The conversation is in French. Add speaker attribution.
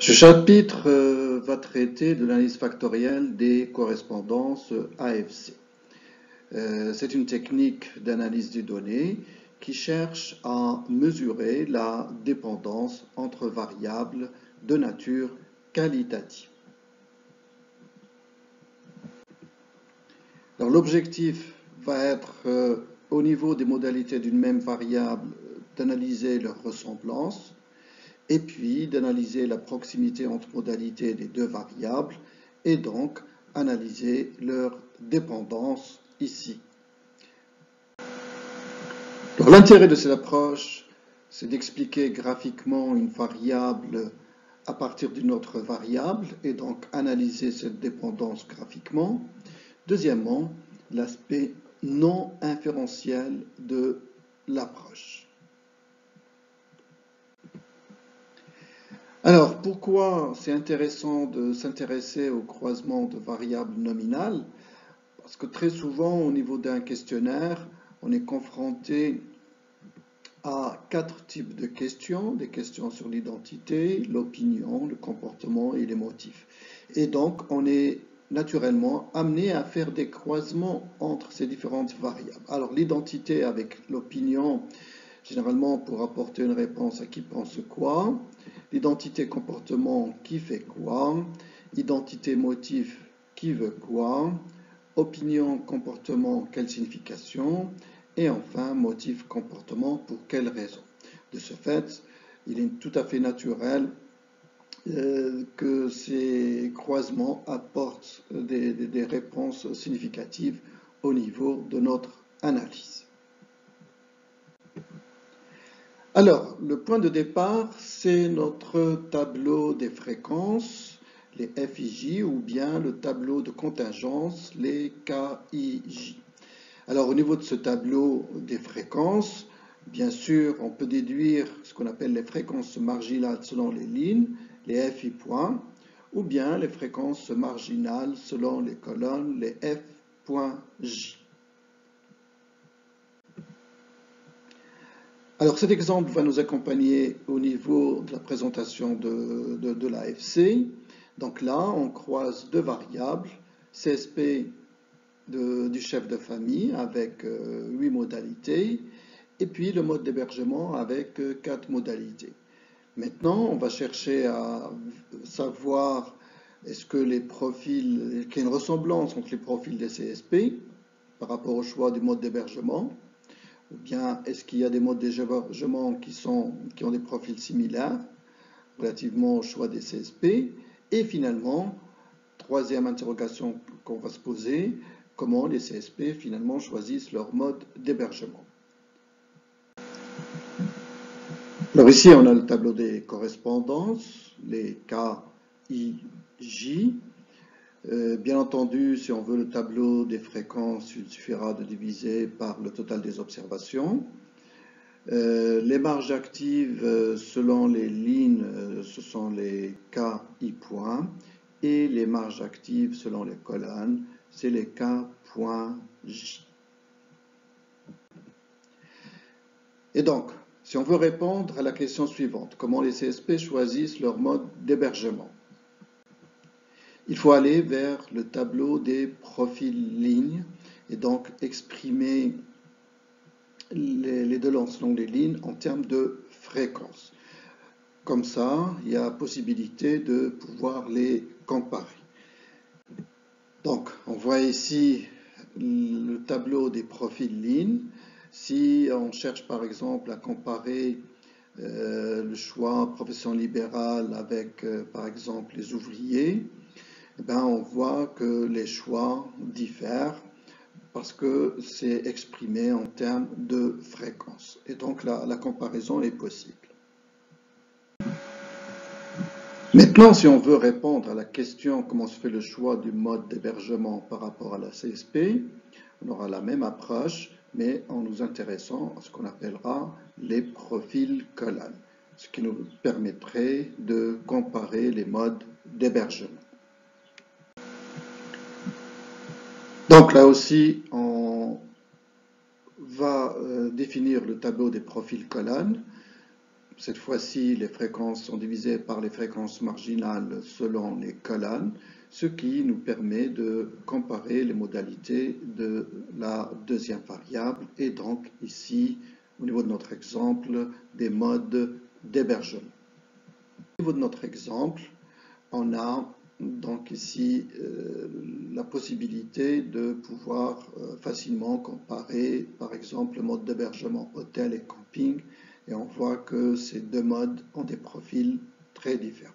Speaker 1: Ce chapitre va traiter de l'analyse factorielle des correspondances AFC. C'est une technique d'analyse des données qui cherche à mesurer la dépendance entre variables de nature qualitative. Alors, l'objectif va être, au niveau des modalités d'une même variable, d'analyser leur ressemblance, et puis d'analyser la proximité entre modalités des deux variables, et donc analyser leur dépendance ici. L'intérêt de cette approche, c'est d'expliquer graphiquement une variable à partir d'une autre variable, et donc analyser cette dépendance graphiquement. Deuxièmement, l'aspect non inférentiel de l'approche. Alors, pourquoi c'est intéressant de s'intéresser au croisement de variables nominales? Parce que très souvent, au niveau d'un questionnaire, on est confronté à 4 types de questions, des questions sur l'identité, l'opinion, le comportement et les motifs. Et donc, on est naturellement amené à faire des croisements entre ces différentes variables. Alors, l'identité avec l'opinion, généralement pour apporter une réponse à qui pense quoi, l'identité comportement qui fait quoi, identité motif qui veut quoi, opinion comportement quelle signification, et enfin motif comportement pour quelle raison. De ce fait, il est tout à fait naturel que ces croisements apportent des réponses significatives au niveau de notre analyse. Alors, le point de départ, c'est notre tableau des fréquences, les FIJ, ou bien le tableau de contingence, les KIJ. Alors, au niveau de ce tableau des fréquences, bien sûr, on peut déduire ce qu'on appelle les fréquences marginales selon les lignes, les FI points, ou bien les fréquences marginales selon les colonnes, les F.J. Alors cet exemple va nous accompagner au niveau de la présentation de l'AFC. Donc là, on croise deux variables, CSP du chef de famille avec 8 modalités, et puis le mode d'hébergement avec 4 modalités. Maintenant, on va chercher à savoir est-ce que les profils, qu'il y a une ressemblance entre les profils des CSP par rapport au choix du mode d'hébergement, ou bien est-ce qu'il y a des modes d'hébergement qui ont des profils similaires relativement au choix des CSP, et finalement, troisième interrogation qu'on va se poser, comment les CSP finalement choisissent leur mode d'hébergement. Alors ici, on a le tableau des correspondances, les KIJ. Bien entendu, si on veut le tableau des fréquences, il suffira de diviser par le total des observations. Les marges actives selon les lignes, ce sont les KI points, et les marges actives selon les colonnes, c'est les K.J. Et donc, si on veut répondre à la question suivante, comment les CSP choisissent leur mode d'hébergement? Il faut aller vers le tableau des profils lignes et donc exprimer les deux lances selon les lignes en termes de fréquence. Comme ça, il y a possibilité de pouvoir les comparer. Donc, on voit ici le tableau des profils lignes. Si on cherche par exemple à comparer le choix profession libérale avec par exemple les ouvriers, on voit que les choix diffèrent parce que c'est exprimé en termes de fréquence. Et donc la comparaison est possible. Maintenant, si on veut répondre à la question comment se fait le choix du mode d'hébergement par rapport à la CSP, on aura la même approche, mais en nous intéressant à ce qu'on appellera les profils colonnes, ce qui nous permettrait de comparer les modes d'hébergement. Donc là aussi, on va définir le tableau des profils colonnes. Cette fois-ci, les fréquences sont divisées par les fréquences marginales selon les colonnes, ce qui nous permet de comparer les modalités de la deuxième variable et donc ici, au niveau de notre exemple, des modes d'hébergement. Au niveau de notre exemple, on a donc ici la possibilité de pouvoir facilement comparer par exemple le mode d'hébergement hôtel et camping et on voit que ces deux modes ont des profils très différents.